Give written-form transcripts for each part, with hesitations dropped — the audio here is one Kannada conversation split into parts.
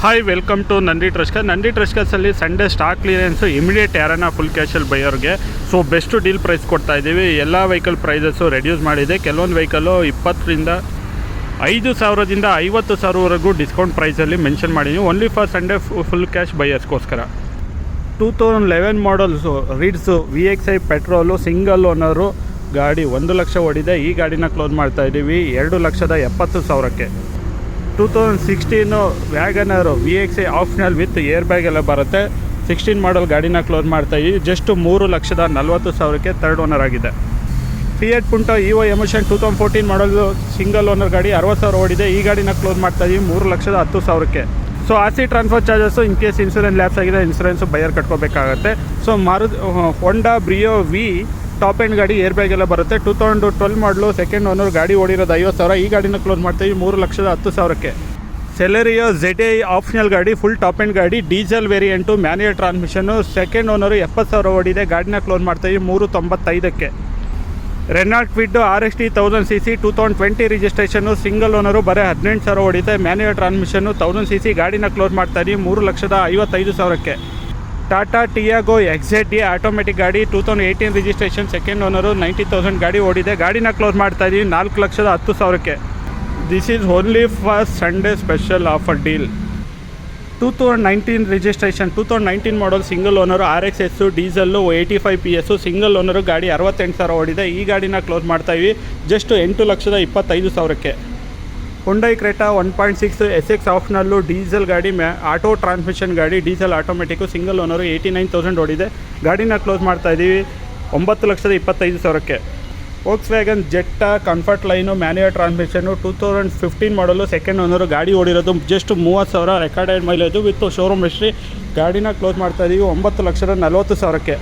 ಹಾಯ್ ವೆಲ್ಕಮ್ ಟು ನಂದಿ ಟ್ರಸ್ಕರ್ಸಲ್ಲಿ ಸಂಡೇ ಸ್ಟಾಕ್ ಕ್ಲಿಯರೆನ್ಸು ಇಮಿಡಿಯೇಟ್ ಯಾರನ್ನ ಫುಲ್ ಕ್ಯಾಶಲ್ಲಿ ಬೈಯೋರಿಗೆ ಸೊ ಬೆಸ್ಟು ಡೀಲ್ ಪ್ರೈಸ್ ಕೊಡ್ತಾ ಇದ್ದೀವಿ. ಎಲ್ಲ ವೆಹಿಕಲ್ ಪ್ರೈಸಸ್ಸು ರೆಡ್ಯೂಸ್ ಮಾಡಿದೆ. ಕೆಲವೊಂದು ವೆಹಿಕಲ್ಲು 20,000ರಿಂದ 5,000ದಿಂದ 50,000ವರೆಗೂ ಡಿಸ್ಕೌಂಟ್ ಪ್ರೈಸಲ್ಲಿ ಮೆನ್ಷನ್ ಮಾಡಿದ್ದೀವಿ. Only for Sunday full cash ಬೈಯರ್ಸ್ಗೋಸ್ಕರ. 2011 models Ritz VXI petrol single owner ಗಾಡಿ 1 ಲಕ್ಷ ಓಡಿದೆ. ಈ ಗಾಡಿನ ಕ್ಲೋಸ್ ಮಾಡ್ತಾಯಿದ್ದೀವಿ 2,70,000ಕ್ಕೆ. 2016 Wagon R VXI optional with air bag ಎಲ್ಲ ಬರುತ್ತೆ. 16 ಮಾಡಲ್ ಗಾಡಿನ ಕ್ಲೋಸ್ ಮಾಡ್ತಾಯಿದ್ದೀವಿ ಜಸ್ಟ್ 3,40,000ಕ್ಕೆ ಥರ್ಡ್ ಓನರ್ ಆಗಿದೆ. Fiat ಪುಂಟೋ EVO emotion 2014 model single owner ಗಾಡಿ 60,000 ಓಡಿದೆ. ಈ ಗಾಡಿನ ಕ್ಲೋಸ್ ಮಾಡ್ತಾಯಿದ್ದೀವಿ 3,10,000ಕ್ಕೆ. So RC transfer charges in case insurance lapse ಆಗಿದೆ ಇನ್ಸೂರೆನ್ಸು ಬೈಯರ್ ಕಟ್ಕೋಬೇಕಾಗತ್ತೆ. So Honda Brio V top end ಗಾಡಿ ಏರ್ ಬ್ಯಾಗ್ ಎಲ್ಲ ಬರುತ್ತೆ. 2012 ಮಾಡಲು ಸೆಕೆಂಡ್ ಓನರ್ ಗಾಡಿ ಓಡಿರೋದು 50,000. ಈ ಗಾಡಿನ ಕ್ಲೋಸ್ ಮಾಡ್ತೀವಿ 3,10,000ಕ್ಕೆ. ಸೆಲೆರಿಯೋ ZI ಆಪ್ಷನಲ್ ಗಾಡಿ ಫುಲ್ ಟಾಪ್ ಎಂಡ್ ಗಾಡಿ diesel variant manual transmission second owner 70,000 ಓಡಿದೆ. ಗಾಡಿನ ಕ್ಲೋಸ್ ಮಾಡ್ತೀವಿ 3,95ಕ್ಕೆ. Renault Kwid RXT 1000cc 2020 registration single owner ಬರೀ 18,000 ಓಡಿದೆ. ಮ್ಯಾನ್ಯುಯಲ್ ಟ್ರಾನ್ಸ್ಮಿಷನ್ನು 1000cc ಗಾಡಿನ ಕ್ಲೋಸ್ ಮಾಡ್ತಾಯಿದ್ದೀವಿ 3,55,000ಕ್ಕೆ. ಟಾಟಾ ಟಿಯಾಗೋ XZD ಆಟೋಮೆಟಿಕ್ ಗಾಡಿ 2018 ರಿಜಿಸ್ಟ್ರೇಷನ್ ಸೆಕೆಂಡ್ ಓನರು 90,000 ಗಾಡಿ ಓಡಿದೆ. ಗಾಡಿನ ಕ್ಲೋಸ್ ಮಾಡ್ತಾಯಿದ್ದೀವಿ 4,10,000ಕ್ಕೆ. This is only for Sunday special offer deal. 2019 registration 2019 model single owner RXS diesel 85 PS single owner ಗಾಡಿ 68,000 ಓಡಿದೆ. ಈ ಗಾಡಿನ ಕ್ಲೋಸ್ ಮಾಡ್ತಾಯಿದ್ದೀವಿ ಜಸ್ಟ್ 8,25,000ಕ್ಕೆ. Hyundai Creta 1.6 SX optional diesel ಗಾಡಿ ಆಟೋ ಟ್ರಾನ್ಸ್ಮಿಷನ್ ಗಾಡಿ ಡೀಸೆಲ್ ಆಟೋಮೆಟಿಕ್ಕು ಸಿಂಗಲ್ ಓನರು 89,000 ಓಡಿದೆ. ಗಾಡಿನ ಕ್ಲೋಸ್ ಮಾಡ್ತಾಯಿದ್ದೀವಿ 9,25,000ಕ್ಕೆ. Volkswagen Jetta comfort line manual transmission 2015 model second owner ಗಾಡಿ ಓಡಿರೋದು just 30,000 recorded mileage with showroom history. ಗಾಡಿನ ಕ್ಲೋಸ್ ಮಾಡ್ತಾಯಿದ್ದೀವಿ 9,40,000ಕ್ಕೆ.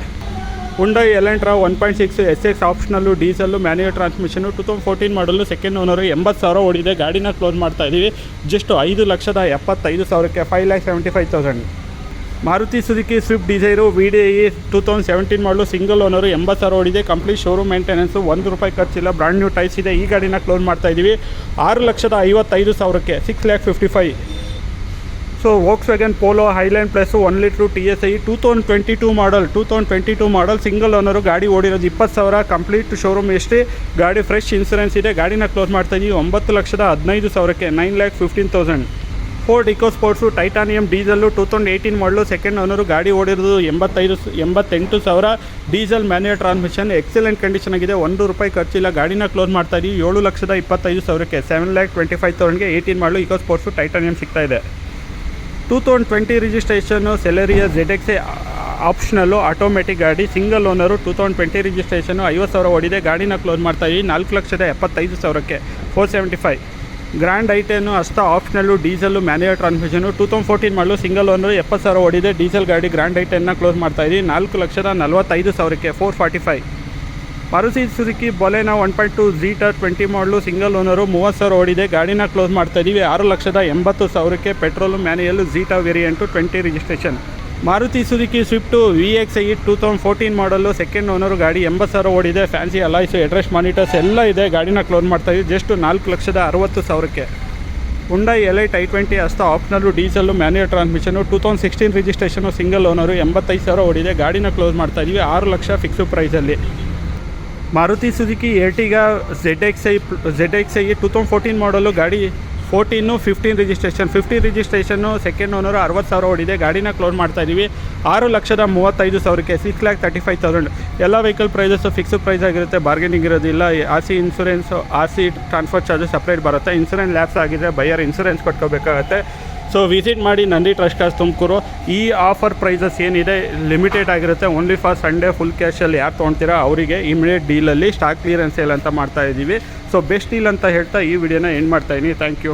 Hyundai Elantra 1.6 SX optional diesel manual transmission 2014 model second owner 80,000 ಓಡಿದೆ. ಗಾಡಿನ ಕ್ಲೋಸ್ ಮಾಡ್ತಾಯಿದ್ದೀವಿ ಜಸ್ಟ್ 5,75,000ಕ್ಕೆ 5,75,000. Maruti Suzuki Swift Dzire VDI 2017 model single owner 80,000 ಓಡಿದೆ. ಕಂಪ್ಲೀಟ್ ಶೋರೂಮ್ ಮೇಂಟೆನೆನ್ಸು ₹1 ಖರ್ಚಿಲ್ಲ. ಬ್ರಾಂಡ್ ನ್ಯೂ ಟೈರ್ಸ್ ಇದೆ. ಈ ಗಾಡಿನ ಕ್ಲೋಸ್ ಮಾಡ್ತಾಯಿದ್ದೀವಿ 6,55,000ಕ್ಕೆ 6,55,000. So Volkswagen Polo Highline plus 1 litre TSI 2022 model single owner ಗಾಡಿ ಓಡಿರೋದು 20,000 ಕಂಪ್ಲೀಟ್ ಶೋರೂಮ್ ಎಷ್ಟೇ ಗಾಡಿ ಫ್ರೆಶ್ ಇನ್ಸೂರೆನ್ಸ್ ಇದೆ. ಗಾಡಿನ ಕ್ಲೋಸ್ ಮಾಡ್ತಾಯಿದ್ದೀವಿ 9,15,000ಕ್ಕೆ 9,15,000. Ford EcoSport titanium diesel 2018 ಮಾಡಲು ಸೆಕೆಂಡ್ ಓನರು ಗಾಡಿ ಓಡಿರೋದು 88,000 diesel manual transmission excellent condition ಆಗಿದೆ. ₹1 ಖರ್ಚಿಲ್ಲ. ಗಾಡಿನ ಕ್ಲೋಸ್ ಮಾಡ್ತಾಯಿದ್ದೀವಿ 7,25,000ಕ್ಕೆ 7,25,000ಗೆ 18 ಮಾಡಲು ಇಕೋ ಸ್ಪೋರ್ಟ್ಸು ಟೈಟಾನಿಯಂ ಸಿಗ್ತಾಯಿದೆ. 2020 registration Celerio ZXI optional automatic ಗಾಡಿ ಸಿಂಗಲ್ ಓನರು 2020 ರಿಜಿಸ್ಟ್ರೇಷನ್ನು 50,000 ಓಡಿದೆ. ಗಾಡಿನ ಕ್ಲೋಸ್ ಮಾಡ್ತಾಯಿದ್ದೀವಿ 4,75,000ಕ್ಕೆ 475. Grand i ten Asta optional diesel manual transmission 2014 model single owner 70,000 ಓಡಿದೆ. ಡೀಸೆಲ್ ಗಾಡಿ ಗ್ರ್ಯಾಂಡ್ ಐಟೆನ್ನ ಕ್ಲೋಸ್ ಮಾಡ್ತಾಯಿದ್ದೀವಿ 4,45,000ಕ್ಕೆ 445. ಮಾರುತಿ ಸುಜುಕಿ ಬೊಲೆನೋ 1.2 ZETA 20 ಮಾಡಲು ಸಿಂಗಲ್ ಓನರು 30,000 ಓಡಿದೆ. ಗಾಡಿನ ಕ್ಲೋಸ್ ಮಾಡ್ತಾಯಿದ್ದೀವಿ 6,80,000ಕ್ಕೆ petrol manual ZETA variant 20 registration. Maruti Suzuki Swift VXI 2014 model second owner ಗಾಡಿ 80,000 ಓಡಿದೆ. ಫ್ಯಾನ್ಸಿ ಅಲಾಯ್ಸು ಎಡ್ರೆಸ್ ಮಾನಿಟರ್ಸ್ ಎಲ್ಲ ಇದೆ. ಗಾಡಿನ ಕ್ಲೋಸ್ ಮಾಡ್ತಾಯಿದ್ದೀವಿ ಜಸ್ಟ್ 4,60,000ಕ್ಕೆ. Hyundai Elite i20 Asta optional diesel manual transmission 2016 registration single owner 85,000 ಓಡಿದೆ. ಗಾಡಿನ ಕ್ಲೋಸ್ ಮಾಡ್ತಾಯಿದ್ದೀವಿ 6 ಲಕ್ಷ ಫಿಕ್ಸು ಪ್ರೈಸಲ್ಲಿ. ಮಾರುತಿ ಸುಜುಕಿ ಎರ್ಟಿಗಾ ZXI 2014 ಮಾಡಲು ಗಾಡಿ 15 ರಿಜಿಸ್ಟ್ರೇಷನ್ನು ಸೆಕೆಂಡ್ ಓನರು 60,000 ಓಡಿದೆ. ಗಾಡಿನ ಕ್ಲೋಸ್ ಮಾಡ್ತಾಯಿದ್ದೀವಿ 6,35,000ಕ್ಕೆ 6,35,000. ಎಲ್ಲ ವೆಹಿಕಲ್ ಪ್ರೈಸಸ್ಸು ಫಿಕ್ಸ್ಡ್ ಪ್ರೈಸ್ ಆಗಿರುತ್ತೆ. ಬಾರ್ಗೇನಿಂಗ್ ಇರೋದಿಲ್ಲ. RC insurance RC transfer charges separate ಬರುತ್ತೆ. ಇನ್ಸೂರೆನ್ಸ್ ಲ್ಯಾಪ್ಸ್ ಆಗಿದ್ರೆ ಬೈಯರ್ ಇನ್ಸೂರೆನ್ಸ್ ಕಟ್ಕೋಬೇಕಾಗತ್ತೆ. ಸೊ ವಿಸಿಟ್ ಮಾಡಿ ನಂದಿ ಟ್ರಸ್ಟ್ ತುಮಕೂರು. ಈ ಆಫರ್ ಪ್ರೈಸಸ್ ಏನಿದೆ ಲಿಮಿಟೆಡ್ ಆಗಿರುತ್ತೆ. ಓನ್ಲಿ ಫಾರ್ ಸಂಡೇ ಫುಲ್ ಕ್ಯಾಶಲ್ಲಿ ಯಾರು ತೊಗೊಳ್ತೀರಾ ಅವರಿಗೆ ಇಮಿಡಿಯೇಟ್ ಡೀಲಲ್ಲಿ ಸ್ಟಾಕ್ ಕ್ಲಿಯರೆನ್ಸ್ ಸೇಲ್ ಅಂತ ಮಾಡ್ತಾಯಿದ್ದೀವಿ. ಸೊ ಬೆಸ್ಟ್ ಡೀಲ್ ಅಂತ ಹೇಳ್ತಾ ಈ ವಿಡಿಯೋನ ಎಂಡ್ ಮಾಡ್ತಾಯಿದ್ದೀನಿ. Thank you.